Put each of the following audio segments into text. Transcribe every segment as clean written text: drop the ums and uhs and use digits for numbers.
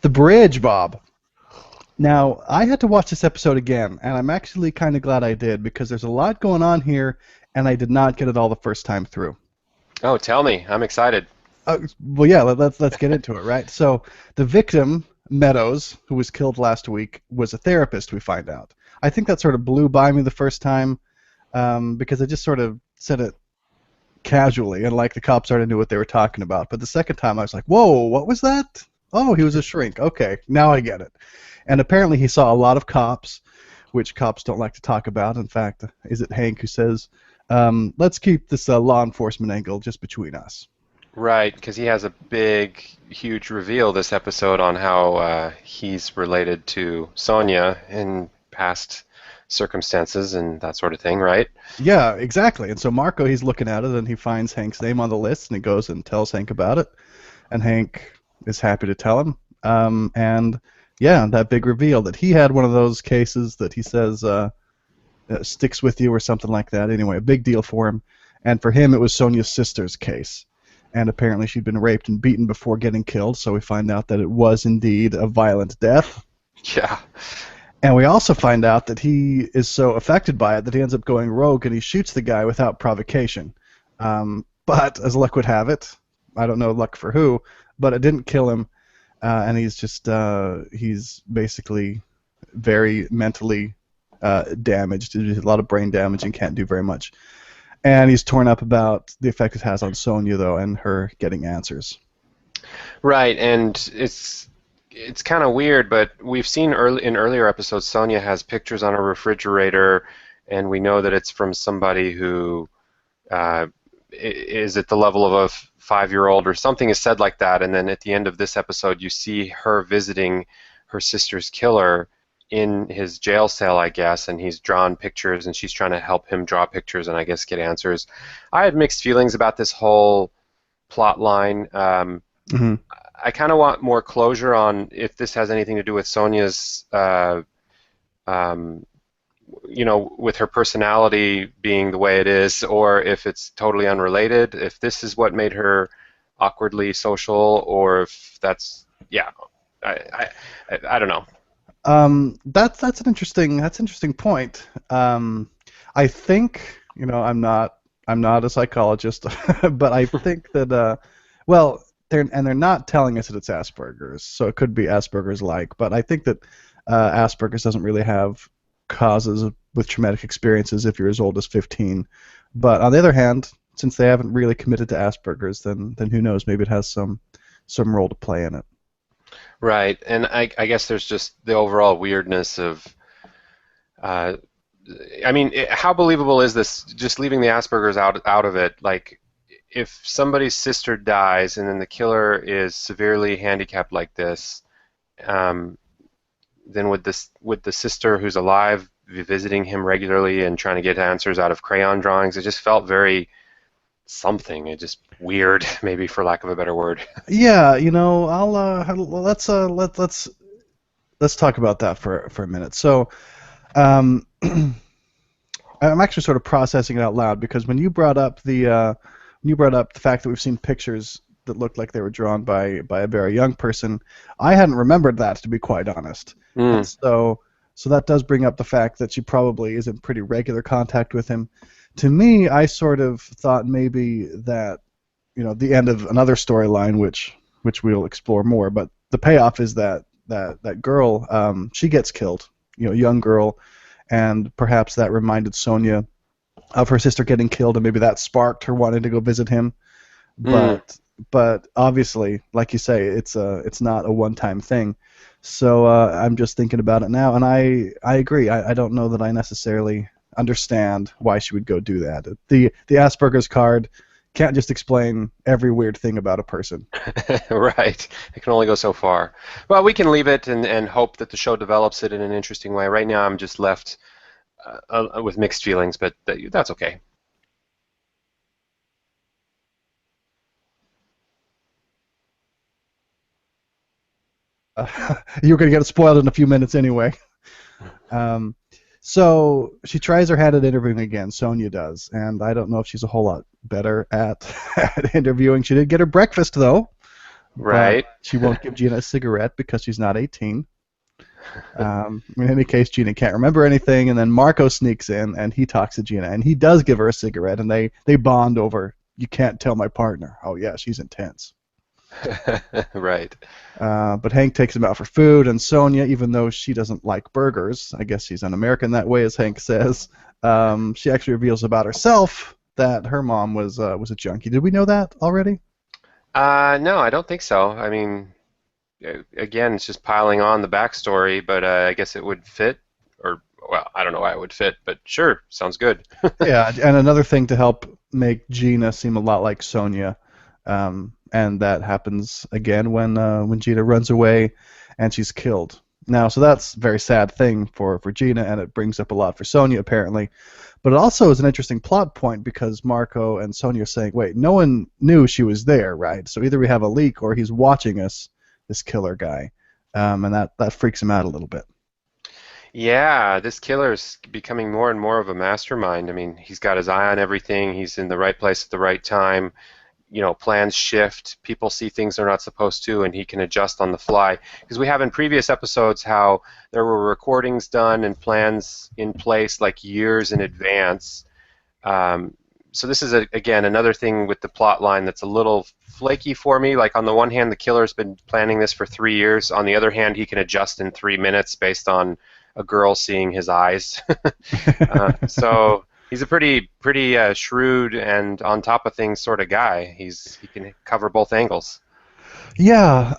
The bridge, Bob. Now, I had to watch this episode again, and I'm actually kind of glad I did because there's a lot going on here, and I did not get it all the first time through. Oh, tell me. I'm excited. Well, yeah, let's get into it, right? So the victim, Meadows, who was killed last week, was a therapist. We find out. I think that sort of blew by me the first time because I just sort of said it casually, and like the cops already knew what they were talking about. But the second time, I was like, "Whoa, what was that? Oh, he was a shrink. Okay, now I get it." And apparently, he saw a lot of cops, which cops don't like to talk about. In fact, is it Hank who says, "Let's keep this law enforcement angle just between us"? Right, because he has a big, huge reveal this episode on how he's related to Sonia in past circumstances and that sort of thing, right? Yeah, exactly. And so Marco, he's looking at it, and he finds Hank's name on the list, and he goes and tells Hank about it, and Hank is happy to tell him. And yeah, that big reveal that he had one of those cases that he says sticks with you or something like that. Anyway, a big deal for him. And for him, it was Sonia's sister's case. And apparently she'd been raped and beaten before getting killed, so we find out that it was indeed a violent death. Yeah. And we also find out that he is so affected by it that he ends up going rogue and he shoots the guy without provocation. But as luck would have it, I don't know luck for who, but it didn't kill him, and he's basically very mentally damaged. There's a lot of brain damage and can't do very much. And he's torn up about the effect it has on Sonia, though, and her getting answers. Right, and it's kind of weird, but we've seen in earlier episodes Sonia has pictures on her refrigerator, and we know that it's from somebody who is at the level of a 5-year-old or something is said like that, and then at the end of this episode you see her visiting her sister's killer in his jail cell, I guess, and he's drawn pictures and she's trying to help him draw pictures and I guess get answers. I had mixed feelings about this whole plot line. Mm-hmm. I kind of want more closure on if this has anything to do with Sonia's, with her personality being the way it is, or if it's totally unrelated, if this is what made her awkwardly social, or if that's, yeah, I don't know. That's an interesting point. I think I'm not a psychologist, but I think that they're not telling us that it's Asperger's, so it could be Asperger's-like. But I think that Asperger's doesn't really have causes with traumatic experiences if you're as old as 15. But on the other hand, since they haven't really committed to Asperger's, then who knows? Maybe it has some role to play in it. Right, and I guess there's just the overall weirdness of, how believable is this? Just leaving the Asperger's out of it, like if somebody's sister dies and then the killer is severely handicapped like this, then would the sister who's alive be visiting him regularly and trying to get answers out of crayon drawings? It just felt very something. It just weird, maybe for lack of a better word. Yeah, let's talk about that for a minute. So, I'm actually sort of processing it out loud because when you brought up the fact that we've seen pictures that looked like they were drawn by a very young person, I hadn't remembered that, to be quite honest. And so that does bring up the fact that she probably is in pretty regular contact with him. To me, I sort of thought maybe that, the end of another storyline, which we'll explore more, but the payoff is that girl, she gets killed, young girl, and perhaps that reminded Sonia of her sister getting killed, and maybe that sparked her wanting to go visit him. But obviously, like you say, it's not a one-time thing. So I'm just thinking about it now, and I agree. I don't know that I necessarily understand why she would go do that. The Asperger's card can't just explain every weird thing about a person. Right. It can only go so far. Well, we can leave it and hope that the show develops it in an interesting way. Right now, I'm just left with mixed feelings, but that's okay. You're going to get it spoiled in a few minutes anyway. So she tries her hand at interviewing again. Sonia does, and I don't know if she's a whole lot better at interviewing. She did get her breakfast though. but Right. she won't give Gina a cigarette because she's not 18. In any case, Gina can't remember anything, and then Marco sneaks in and he talks to Gina, and he does give her a cigarette, and they bond over. You can't tell my partner. Oh yeah, she's intense. Right. But Hank takes him out for food, and Sonia, even though she doesn't like burgers, I guess she's un-American that way, as Hank says. She actually reveals about herself that her mom was a junkie. Did we know that already? No, I don't think so. I mean, again, it's just piling on the backstory, but I guess it would fit, or well, I don't know why it would fit, but sure, sounds good. Yeah, and another thing to help make Gina seem a lot like Sonia, and that happens again when Gina runs away and she's killed. Now, so that's a very sad thing for Gina, and it brings up a lot for Sonia apparently. But it also is an interesting plot point because Marco and Sonia are saying, wait, no one knew she was there, right? So either we have a leak or he's watching us, this killer guy, and that freaks him out a little bit. Yeah, this killer's becoming more and more of a mastermind. I mean, he's got his eye on everything. He's in the right place at the right time. Plans shift. People see things they're not supposed to, and he can adjust on the fly. Because we have in previous episodes how there were recordings done and plans in place like years in advance. So this is again another thing with the plot line that's a little flaky for me. Like on the one hand, the killer's been planning this for 3 years. On the other hand, he can adjust in 3 minutes based on a girl seeing his eyes. So he's a pretty shrewd and on top of things sort of guy. He can cover both angles. Yeah,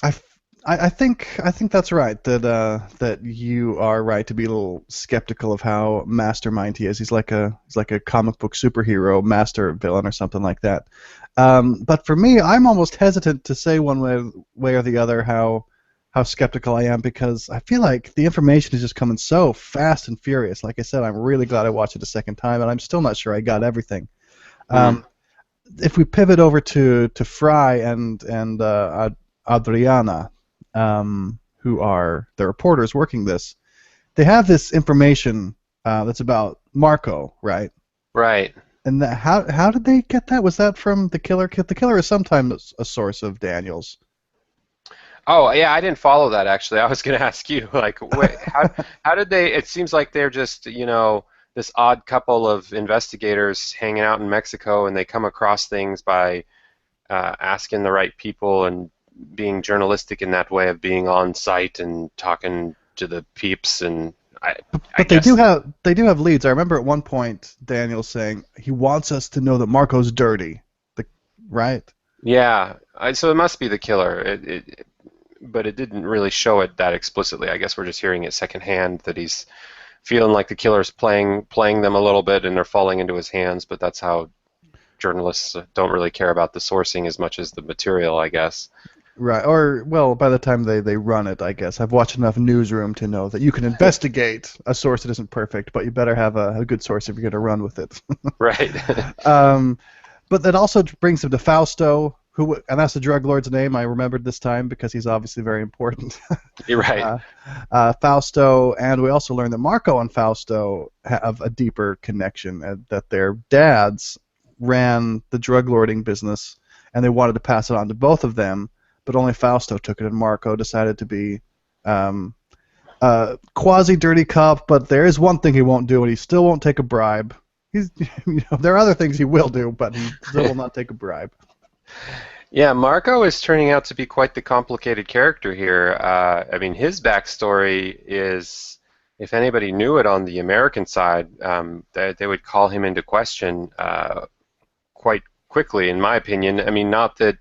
I, I think that's right. That you are right to be a little skeptical of how mastermind he is. He's like a comic book superhero, master villain, or something like that. But for me, I'm almost hesitant to say one way or the other how skeptical I am because I feel like the information is just coming so fast and furious. Like I said, I'm really glad I watched it a second time, and I'm still not sure I got everything. Mm. Um, if we pivot over to Fry and Adriana, who are the reporters working this, they have this information that's about Marco, right? Right. And how did they get that? Was that from the killer? The killer is sometimes a source of Daniels. Oh, yeah, I didn't follow that actually. I was going to ask you, like, wait, how did they? It seems like they're just, this odd couple of investigators hanging out in Mexico, and they come across things by asking the right people and being journalistic in that way of being on site and talking to the peeps. And I But they do guess, have leads. I remember at one point Daniel saying he wants us to know that Marco's dirty. The, right? yeah. So it must be the killer. But it didn't really show it that explicitly. I guess we're just hearing it secondhand that he's feeling like the killer's playing them a little bit and they're falling into his hands. But that's how journalists don't really care about the sourcing as much as the material, I guess. Right. Or well, by the time they run it, I guess I've watched enough Newsroom to know that you can investigate a source that isn't perfect, but you better have a good source if you're going to run with it. Right. um, but that also brings him to Fausto, and that's the drug lord's name. I remembered this time because he's obviously very important. You're right. Fausto, and we also learned that Marco and Fausto have a deeper connection, and that their dads ran the drug lording business, and they wanted to pass it on to both of them, but only Fausto took it, and Marco decided to be quasi-dirty cop. But there is one thing he won't do, and he still won't take a bribe. He's, there are other things he will do, but he still will not take a bribe. Yeah, Marco is turning out to be quite the complicated character here. I mean, his backstory is, if anybody knew it on the American side, they would call him into question quite quickly, in my opinion. I mean, not that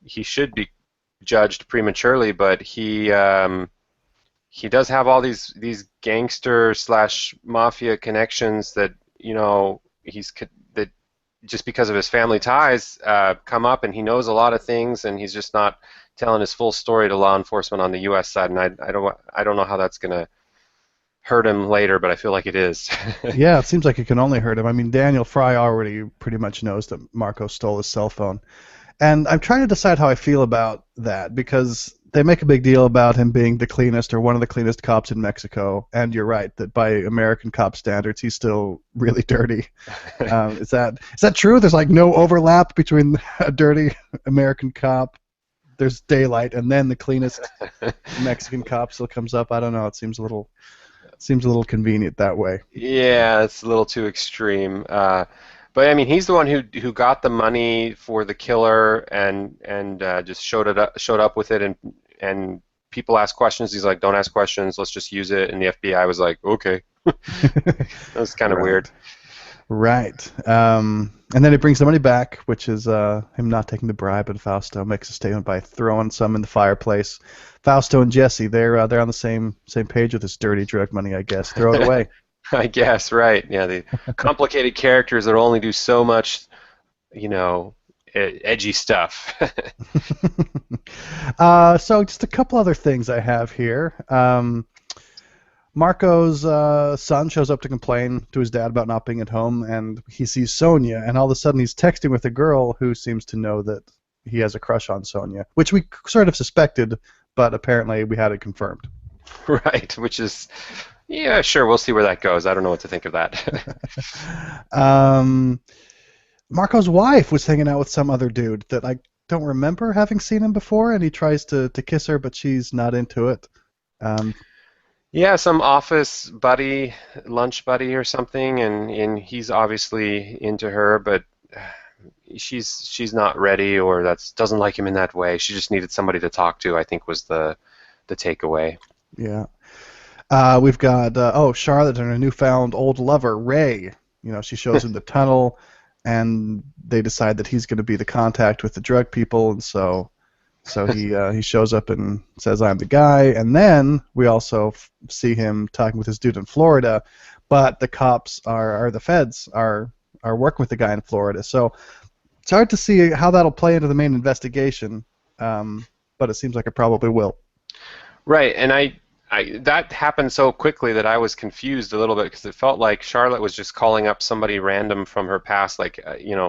he should be judged prematurely, but he does have all these gangster slash mafia connections that that just because of his family ties come up, and he knows a lot of things, and he's just not telling his full story to law enforcement on the U.S. side, and I don't know how that's gonna hurt him later, but I feel like it is. Yeah, it seems like it can only hurt him. I mean, Daniel Fry already pretty much knows that Marco stole his cell phone. And I'm trying to decide how I feel about that because they make a big deal about him being the cleanest or one of the cleanest cops in Mexico. And you're right that by American cop standards, he's still really dirty. Is that true? There's like no overlap between a dirty American cop there's daylight, and then the cleanest Mexican cop still comes up. I don't know. It seems a little convenient that way. Yeah, it's a little too extreme. But I mean, he's the one who got the money for the killer and just showed up with it and people ask questions. He's like, "Don't ask questions. Let's just use it." And the FBI was like, "Okay." That was kind of Right. weird. Right. And then he brings the money back, which is him not taking the bribe, and Fausto makes a statement by throwing some in the fireplace. Fausto and Jesse, they're on the same page with this dirty drug money, I guess. Throw it away. I guess, right. Yeah, the complicated characters that only do so much, edgy stuff. So just a couple other things I have here. Marco's son shows up to complain to his dad about not being at home, and he sees Sonia, and all of a sudden he's texting with a girl who seems to know that he has a crush on Sonia, which we sort of suspected, but apparently we had it confirmed. Right, which is, yeah, sure, we'll see where that goes. I don't know what to think of that. um, Marco's wife was hanging out with some other dude that I don't remember having seen him before, and he tries to kiss her, but she's not into it. Um, Yeah, some office buddy, lunch buddy or something, and he's obviously into her, but she's not ready or that's doesn't like him in that way. She just needed somebody to talk to, I think was the takeaway. yeah. We've got Charlotte and her newfound old lover Ray. She shows him the tunnel, and they decide that he's going to be the contact with the drug people, and so he shows up and says, "I'm the guy." And then we also see him talking with this dude in Florida, but the cops are the feds are working with the guy in Florida. So it's hard to see how that'll play into the main investigation, but it seems like it probably will. Right, and that happened so quickly that I was confused a little bit because it felt like Charlotte was just calling up somebody random from her past, like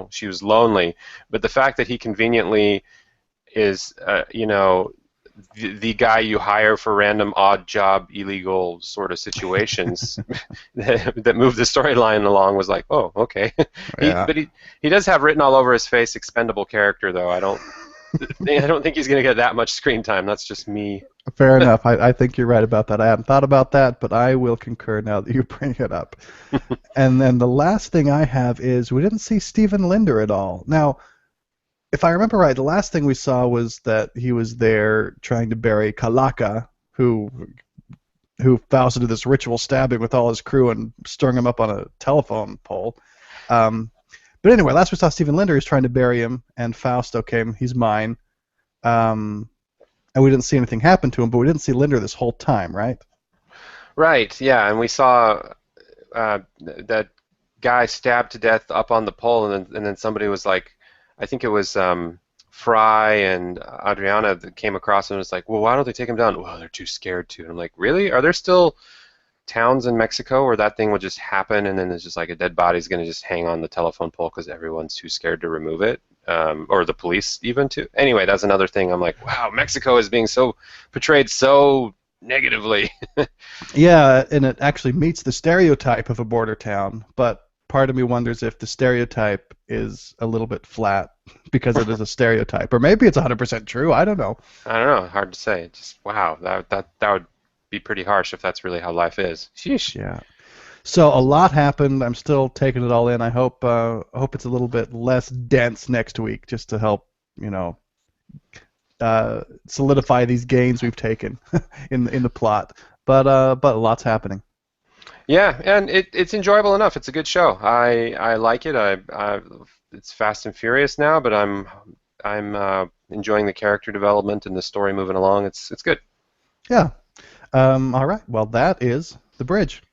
she was lonely. But the fact that he conveniently is the guy you hire for random odd job illegal sort of situations that move the storyline along was like, oh, okay. Yeah. But he does have written all over his face expendable character though. I don't think he's going to get that much screen time. That's just me. Fair enough. I think you're right about that. I hadn't thought about that, but I will concur now that you bring it up. And then the last thing I have is we didn't see Stephen Linder at all. Now, if I remember right, the last thing we saw was that he was there trying to bury Kalaka, who vows to do this ritual stabbing with all his crew and strung him up on a telephone pole. But anyway, last we saw Stephen Linder, he was trying to bury him, and Fausto came, he's mine. And we didn't see anything happen to him, but we didn't see Linder this whole time, right? Right, yeah, and we saw that guy stabbed to death up on the pole, and then somebody was like, I think it was Fry and Adriana that came across and was like, well, why don't they take him down? Well, they're too scared to. And I'm like, really? Are there still towns in Mexico where that thing would just happen and then it's just like a dead body's going to just hang on the telephone pole because everyone's too scared to remove it? Or the police even too. Anyway, that's another thing. I'm like, wow, Mexico is being so portrayed so negatively. Yeah, and it actually meets the stereotype of a border town, but part of me wonders if the stereotype is a little bit flat because it is a stereotype, or maybe it's 100% true. I don't know. I don't know. Hard to say. Just wow, that would be pretty harsh if that's really how life is. Sheesh. Yeah. So a lot happened. I'm still taking it all in. I hope it's a little bit less dense next week, just to help solidify these gains we've taken in the plot. But lots happening. Yeah, and it's enjoyable enough. It's a good show. I like it. It's Fast and Furious now, but I'm enjoying the character development and the story moving along. It's good. Yeah. All right. Well, that is The Bridge.